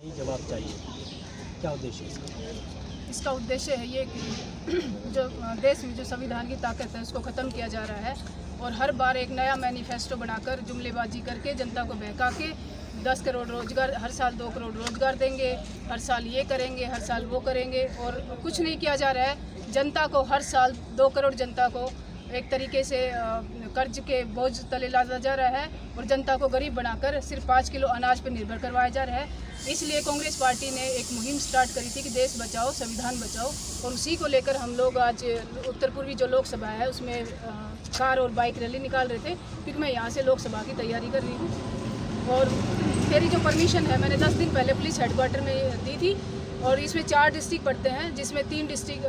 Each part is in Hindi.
जवाब चाहिए, क्या उद्देश्य है इसका? इसका उद्देश्य है ये कि जो देश में जो संविधान की ताकत है उसको ख़त्म किया जा रहा है और हर बार एक नया मैनिफेस्टो बनाकर जुमलेबाजी करके जनता को बहका के 10 करोड़ रोजगार, हर साल 2 करोड़ रोजगार देंगे, हर साल ये करेंगे, हर साल वो करेंगे और कुछ नहीं किया जा रहा है। जनता को हर साल 2 करोड़ जनता को एक तरीके से कर्ज के बोझ तले लादा जा रहा है और जनता को गरीब बनाकर सिर्फ 5 किलो अनाज पर निर्भर करवाया जा रहा है। इसलिए कांग्रेस पार्टी ने एक मुहिम स्टार्ट करी थी कि देश बचाओ संविधान बचाओ, और उसी को लेकर हम लोग आज उत्तर पूर्वी जो लोकसभा है उसमें कार और बाइक रैली निकाल रहे थे, क्योंकि मैं यहाँ से लोकसभा की तैयारी कर रही हूँ। और मेरी जो परमिशन है मैंने 10 दिन पहले पुलिस हेडक्वार्टर में दी थी और इसमें 4 डिस्ट्रिक्ट पड़ते हैं, जिसमें 3 डिस्ट्रिक्ट,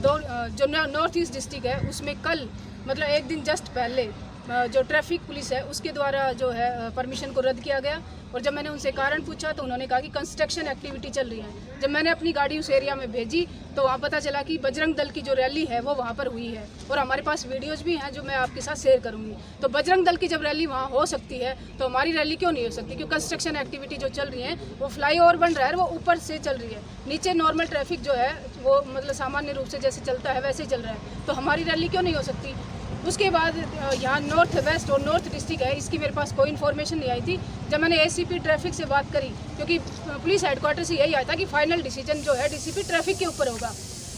2 जो नॉर्थ ईस्ट डिस्ट्रिक्ट है उसमें कल मतलब एक दिन जस्ट पहले जो ट्रैफिक पुलिस है उसके द्वारा जो है परमिशन को रद्द किया गया। और जब मैंने उनसे कारण पूछा तो उन्होंने कहा कि कंस्ट्रक्शन एक्टिविटी चल रही है। जब मैंने अपनी गाड़ी उस एरिया में भेजी तो वहाँ पता चला कि बजरंग दल की जो रैली है वो वहाँ पर हुई है और हमारे पास वीडियोज़ भी हैं जो मैं आपके साथ शेयर करूँगी। तो बजरंग दल की जब रैली वहाँ हो सकती है तो हमारी रैली क्यों नहीं हो सकती? क्योंकि कंस्ट्रक्शन एक्टिविटी जो चल रही है वो फ्लाईओवर बन रहा है, वो ऊपर से चल रही है, नीचे नॉर्मल ट्रैफिक जो है वो मतलब सामान्य रूप से जैसे चलता है वैसे ही चल रहा है, तो हमारी रैली क्यों नहीं हो सकती? उसके बाद यहाँ नॉर्थ वेस्ट और नॉर्थ डिस्ट्रिक्ट है, इसकी मेरे पास कोई इन्फॉर्मेशन नहीं आई थी। जब मैंने एसीपी ट्रैफिक से बात करी, क्योंकि पुलिस हेडक्वार्टर से यही आया था कि फाइनल डिसीजन जो है डीसीपी ट्रैफिक के ऊपर होगा,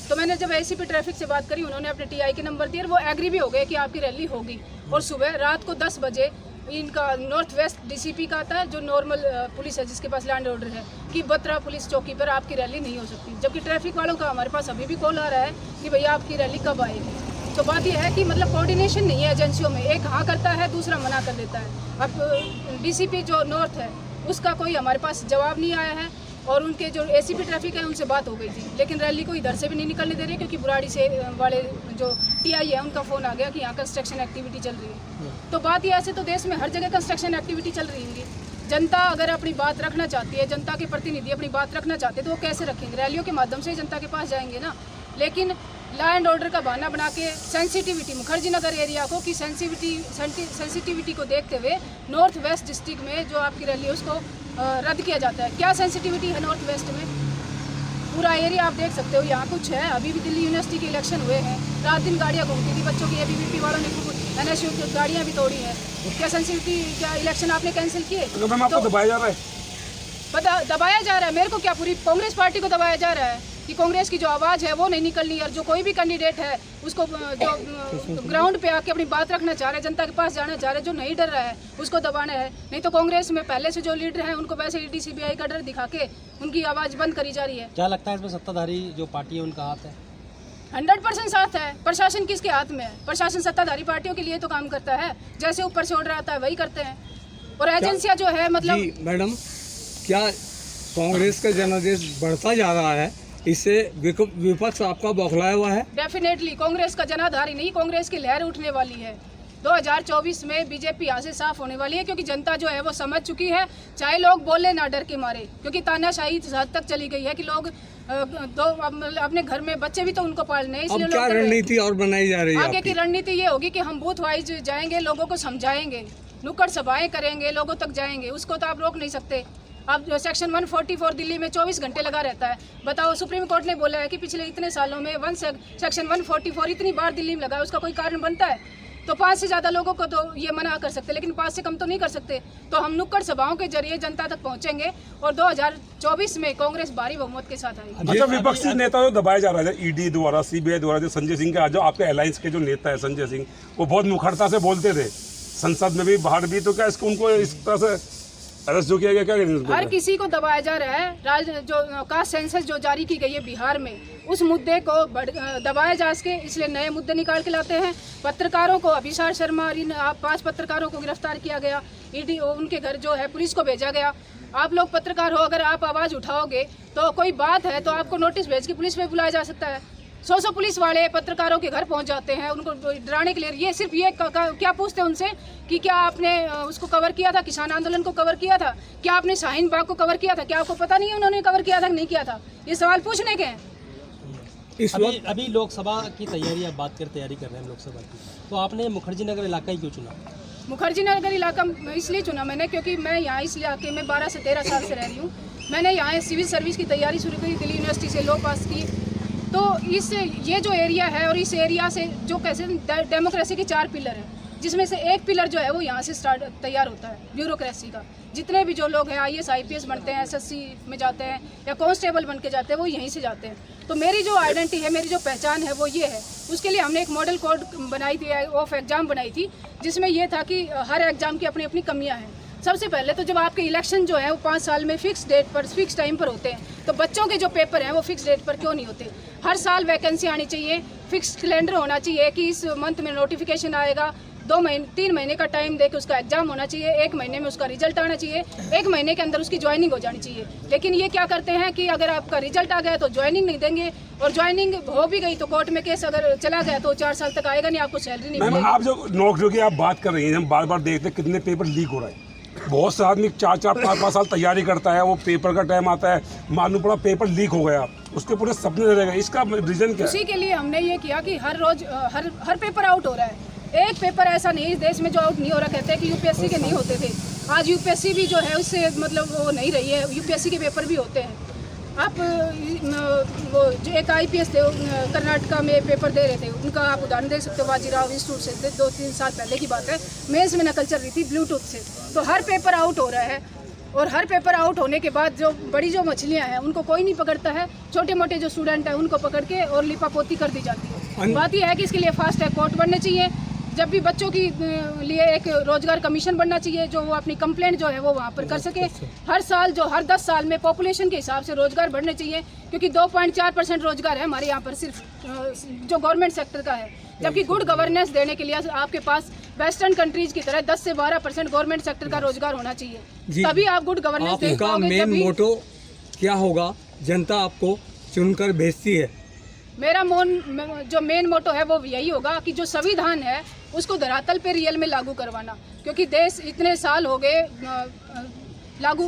तो मैंने जब एसीपी ट्रैफिक से बात करी उन्होंने अपने टीआई के नंबर दिए और वो एग्री भी हो गए कि आपकी रैली होगी। और सुबह रात को 10 बजे इनका नॉर्थ वेस्ट डीसीपी का आता है जो नॉर्मल पुलिस है जिसके पास लैंड ऑर्डर है कि बत्रा पुलिस चौकी पर आपकी रैली नहीं हो सकती, जबकि ट्रैफिक वालों का हमारे पास अभी भी कॉल आ रहा है कि भैया आपकी रैली कब आएगी। तो बात यह है कि मतलब कोऑर्डिनेशन नहीं है एजेंसियों में, एक हाँ करता है दूसरा मना कर देता है। अब डीसीपी जो नॉर्थ है उसका कोई हमारे पास जवाब नहीं आया है और उनके जो एसीपी ट्रैफिक है उनसे बात हो गई थी, लेकिन रैली को इधर से भी नहीं निकलने दे रहे क्योंकि बुराड़ी से वाले जो टीआई है उनका फ़ोन आ गया कि यहाँ कंस्ट्रक्शन एक्टिविटी चल रही है। तो बात यह ऐसे तो देश में हर जगह कंस्ट्रक्शन एक्टिविटी चल रही होंगी। जनता अगर अपनी बात रखना चाहती है, जनता के प्रतिनिधि अपनी बात रखना चाहते हैं तो वो कैसे रखेंगे? रैलियों के माध्यम से जनता के पास जाएंगे ना। लेकिन लॉ एंड ऑर्डर का बहाना बना के सेंसिटिविटी मुखर्जी नगर एरिया को की सेंसिटिविटी को देखते हुए नॉर्थ वेस्ट डिस्ट्रिक्ट में जो आपकी रैली है उसको रद्द किया जाता है। क्या सेंसिटिविटी है नॉर्थ वेस्ट में? पूरा एरिया आप देख सकते हो, यहाँ कुछ है। अभी भी दिल्ली यूनिवर्सिटी के इलेक्शन हुए हैं, रात दिन गाड़ियाँ घूमती थी बच्चों की, एबीवीपी वालों ने एनएसयू की गाड़ियाँ भी तोड़ी हैं। क्या सेंसिटिविटी, क्या इलेक्शन आपने कैंसिल किए? तो आपको दबाया जा रहा है, पता दबाया जा रहा है मेरे को, क्या पूरी कांग्रेस पार्टी को दबाया जा रहा है कि कांग्रेस की जो आवाज़ है वो नहीं निकलनी और जो कोई भी कैंडिडेट है उसको जो ग्राउंड पे आके अपनी बात रखना चाह रहे हैं, जनता के पास जाना चाह रहे हैं, जो नहीं डर रहा है उसको दबाना है। नहीं तो कांग्रेस में पहले से जो लीडर हैं उनको वैसे ईडी सीबीआई का डर दिखा के उनकी आवाज़ बंद करी जा रही है। क्या लगता है इसमें सत्ताधारी जो पार्टी है उनका हाथ है? 100% साथ है। प्रशासन किसके हाथ में है? प्रशासन सत्ताधारी पार्टियों के लिए तो काम करता है, जैसे ऊपर से ऑर्डर आता है वही करते हैं। और एजेंसियाँ जो है मतलब मैडम, क्या कांग्रेस का जनादेश बढ़ता जा रहा है, इससे विपक्ष आपका बौखलाया हुआ है? डेफिनेटली कांग्रेस का जनाधारी नहीं, कांग्रेस की लहर उठने वाली है। 2024 में बीजेपी यहाँ से साफ होने वाली है, क्योंकि जनता जो है वो समझ चुकी है, चाहे लोग बोले ना डर के मारे, क्योंकि तानाशाही इस हद तक चली गई है कि लोग अपने घर में बच्चे भी तो उनको पालने हैं, इसलिए क्या रणनीति और बनाई जा रही है? आगे की रणनीति ये होगी कि हम बूथ वाइज जाएंगे, लोगों को समझाएंगे, नुक्कड़ सभाएं करेंगे, लोगों तक जाएंगे। उसको तो आप रोक नहीं सकते। अब जो सेक्शन 144 दिल्ली में 24 घंटे लगा रहता है, बताओ। सुप्रीम कोर्ट ने बोला है कि पिछले इतने सालों में सेक्शन 144 इतनी बार दिल्ली में लगा है, उसका कोई कारण बनता है? तो 5 से ज़्यादा लोगों को तो ये मना कर सकते, लेकिन 5 से कम तो नहीं कर सकते। तो हम नुक्कड़ सभाओं के जरिए जनता तक पहुंचेंगे और 2024 में कांग्रेस भारी बहुमत के साथ आएगी। अच्छा, विपक्षी नेता जो दबाया जा रहा है ईडी द्वारा, सीबीआई द्वारा, जो संजय सिंह का, जो आपके अलायंस के जो नेता है संजय सिंह, वो बहुत मुखरता से बोलते थे संसद में भी बाहर भी, तो क्या इसको उनको इस तरह से अरेस्ट जो किया गया? क्या हर किसी को दबाया जा रहा है। जो कास्ट सेंसस जो जारी की गई है बिहार में, उस मुद्दे को दबाया जा सके इसलिए नए मुद्दे निकाल के लाते हैं। पत्रकारों को, अभिषार शर्मा और इन 5 पत्रकारों को गिरफ्तार किया गया, ईडी उनके घर जो है पुलिस को भेजा गया। आप लोग पत्रकार हो, अगर आप आवाज़ उठाओगे तो कोई बात है तो आपको नोटिस भेज के पुलिस पे बुलाया जा सकता है। 100 पुलिस वाले पत्रकारों के घर पहुंच जाते हैं उनको डराने के लिए। ये सिर्फ ये क्या पूछते हैं उनसे कि क्या आपने उसको कवर किया था, किसान आंदोलन को कवर किया था, क्या आपने शाहीन बाग को कवर किया था, क्या आपको पता नहीं है उन्होंने कवर किया था कि नहीं किया था? ये सवाल पूछने के हैं। अभी लोकसभा की तैयारी, आप बात कर तैयारी कर रहे हैं लोकसभा की, तो आपने मुखर्जी नगर इलाका ही क्यों चुना? मुखर्जी नगर इलाका इसलिए चुना मैंने क्योंकि मैं यहाँ इस इलाके में 12 से 13 साल से रह रही हूँ। मैंने यहाँ सिविल सर्विस की तैयारी शुरू की, दिल्ली यूनिवर्सिटी से लॉ पास की। तो इस ये जो एरिया है और इस एरिया से जो कैसे डेमोक्रेसी के 4 पिलर हैं, जिसमें से एक पिलर जो है वो यहाँ से तैयार होता है ब्यूरोक्रेसी का। जितने भी जो लोग हैं IAS IPS बनते हैं, SSC में जाते हैं या कांस्टेबल बन के जाते हैं, वो यहीं से जाते हैं। तो मेरी जो आइडेंटिटी है, मेरी जो पहचान है वो ये है। उसके लिए हमने एक मॉडल कोड बनाई थी, ऑफ एग्ज़ाम बनाई थी, जिसमें ये था कि हर एग्ज़ाम की अपनी अपनी कमियाँ हैं। सबसे पहले तो जब आपके इलेक्शन जो है वो 5 साल में फिक्स डेट पर, फिक्स टाइम पर होते हैं, तो बच्चों के जो पेपर हैं वो फिक्स डेट पर क्यों नहीं होते? हर साल वैकेंसी आनी चाहिए, फिक्स कैलेंडर होना चाहिए कि इस मंथ में नोटिफिकेशन आएगा, 3 महीने का टाइम दे के उसका एग्जाम होना चाहिए, 1 महीने में उसका रिजल्ट आना चाहिए, 1 महीने के अंदर उसकी ज्वाइनिंग हो जानी चाहिए। लेकिन ये क्या करते हैं कि अगर आपका रिजल्ट आ गया तो ज्वाइनिंग नहीं देंगे, और ज्वाइनिंग हो भी गई तो कोर्ट में केस अगर चला गया तो 4 साल तक आएगा नहीं, आपको सैलरी नहीं मिलेगी। आप जो नौकरियों की आप बात कर रही हैं, हम बार बार देखते हैं कितने पेपर लीक हो रहे हैं। बहुत से आदमी 4-4, 5-5 साल तैयारी करता है, वो पेपर का टाइम आता है, मालूम पड़ा पेपर लीक हो गया, उसके पूरे सपने रह गए। इसका रीजन क्या है? उसी के लिए हमने ये किया कि हर रोज हर पेपर आउट हो रहा है। एक पेपर ऐसा नहीं इस देश में जो आउट नहीं हो रहा। कहते हैं कि UPSC के नहीं होते थे, आज UPSC भी जो है उससे मतलब वो नहीं रही है, UPSC के पेपर भी होते हैं। आप वो जो एक IPS थे, कर्नाटका में पेपर दे रहे थे, उनका आप उदाहरण दे सकते हो, बाजीराव इंस्टीट्यूट से 2-3 साल पहले की बात है, मेंस में नकल चल रही थी ब्लूटूथ से। तो हर पेपर आउट हो रहा है, और हर पेपर आउट होने के बाद जो बड़ी जो मछलियां हैं उनको कोई नहीं पकड़ता है, छोटे मोटे जो स्टूडेंट हैं उनको पकड़ के और लिपापोती कर दी जाती है। बात यह है कि इसके लिए फास्ट ट्रैक कोर्ट बनने चाहिए। जब भी बच्चों की लिए एक रोजगार कमीशन बनना चाहिए, जो वो अपनी कंप्लेंट जो है वो वहाँ पर कर सके। हर साल जो हर 10 साल में पॉपुलेशन के हिसाब से रोजगार बढ़ने चाहिए, क्योंकि 2.4% रोजगार है हमारे यहाँ पर सिर्फ जो गवर्नमेंट सेक्टर का है। जबकि गुड गवर्नेंस देने के लिए आपके पास वेस्टर्न कंट्रीज की तरह 10 से 12% गवर्नमेंट सेक्टर का रोजगार होना चाहिए, तभी आप गुड गवर्नेंस दे पाओगे। आपका मेन मोटो क्या होगा? जनता आपको चुनकर भेजती है। मेरा जो मेन मोटो है वो यही होगा कि जो संविधान है उसको धरातल पे रियल में लागू करवाना, क्योंकि देश इतने साल हो गए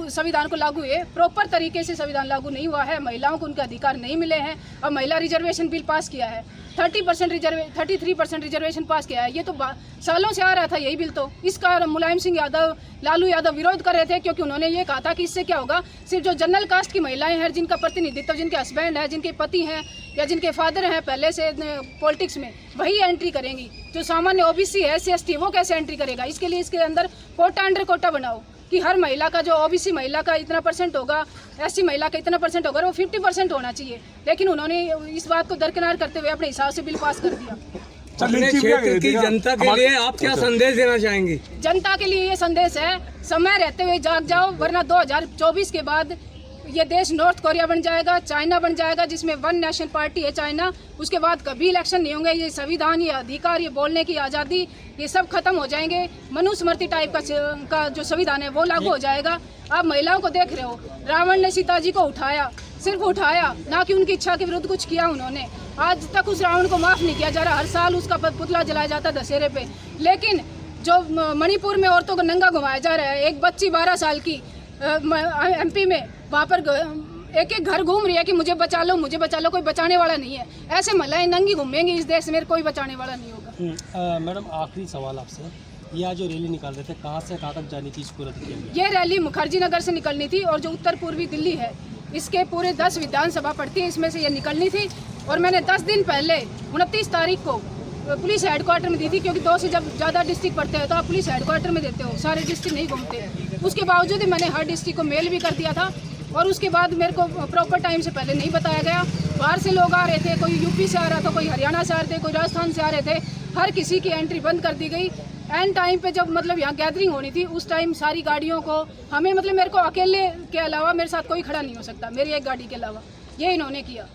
संविधान को लागू हुए, प्रॉपर तरीके से संविधान लागू नहीं हुआ है, महिलाओं को उनके अधिकार नहीं मिले हैं। अब महिला रिजर्वेशन बिल पास किया है, 33% रिजर्वेशन पास किया है, ये तो सालों से आ रहा था यही बिल। तो इसका मुलायम सिंह यादव, लालू यादव विरोध कर रहे थे, क्योंकि उन्होंने ये कहा था कि इससे क्या होगा, सिर्फ जो जनरल कास्ट की महिलाएं हैं, जिनका प्रतिनिधित्व, जिनके हस्बैंड है, जिनके पति हैं या जिनके फादर हैं पहले से पॉलिटिक्स में, वही एंट्री करेंगी। जो सामान्य OBC है, SC/ST, वो कैसे एंट्री करेगा? इसके लिए इसके अंदर कोटा अंडर कोटा बनाओ कि हर महिला का, जो OBC महिला का इतना % होगा, SC महिला का इतना % होगा, वो 50% होना चाहिए। लेकिन उन्होंने इस बात को दरकिनार करते हुए अपने हिसाब से बिल पास कर दिया। अपने क्षेत्र की जनता के लिए आप क्या संदेश देना चाहेंगी? जनता के लिए ये संदेश है, समय रहते हुए जाग जाओ, वरना 2024 के बाद ये देश नॉर्थ कोरिया बन जाएगा, चाइना बन जाएगा, जिसमें 1 नेशन पार्टी है चाइना। उसके बाद कभी इलेक्शन नहीं होंगे। ये संविधान, ये अधिकार, ये बोलने की आज़ादी, ये सब खत्म हो जाएंगे। मनुस्मृति टाइप का जो संविधान है वो लागू हो जाएगा। आप महिलाओं को देख रहे हो, रावण ने सीता जी को उठाया, सिर्फ उठाया, ना कि उनकी इच्छा के विरुद्ध कुछ किया उन्होंने। आज तक उस रावण को माफ़ नहीं किया जा रहा। हर साल उसका पुतला जलाया जाता है दशहरे पे। लेकिन जो मणिपुर में औरतों को नंगा घुमाया जा रहा है, एक बच्ची 12 साल की MP में, वहाँ पर एक घर घूम रही है कि मुझे बचा लो, मुझे बचा लो, कोई बचाने वाला नहीं है। ऐसे महिलाएं नंगी घूमेंगी इस देश में, कोई बचाने वाला नहीं होगा। मैडम, आखिरी सवाल आपसे, यह जो रैली निकाल रहे थे, कहाँ से कहाँ तक जानी थी, इसको रद्द किया गया? ये रैली मुखर्जी नगर से निकलनी थी, और जो उत्तर पूर्वी दिल्ली है, इसके पूरे 10 विधानसभा पड़ती है, इसमें से ये निकलनी थी। और मैंने 10 दिन पहले 29 तारीख को पुलिस हेडक्वार्टर में दी थी, क्योंकि 2 से जब ज़्यादा डिस्ट्रिक्ट पड़ते हैं तो आप पुलिस हेडक्वार्टर में देते हो, सारे डिस्ट्रिक्ट नहीं घूमते। उसके बावजूद ही मैंने हर डिस्ट्रिक्ट को मेल भी कर दिया था, और उसके बाद मेरे को प्रॉपर टाइम से पहले नहीं बताया गया। बाहर से लोग आ रहे थे, कोई UP से आ रहा था, कोई हरियाणा से आ रहे थे, कोई राजस्थान से आ रहे थे, हर किसी की एंट्री बंद कर दी गई। एंड टाइम पे जब मतलब यहाँ गैदरिंग होनी थी, उस टाइम सारी गाड़ियों को हमें, मतलब मेरे को अकेले के अलावा मेरे साथ कोई खड़ा नहीं हो सकता, मेरी एक गाड़ी के अलावा, ये इन्होंने किया।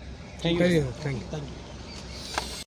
Thank you.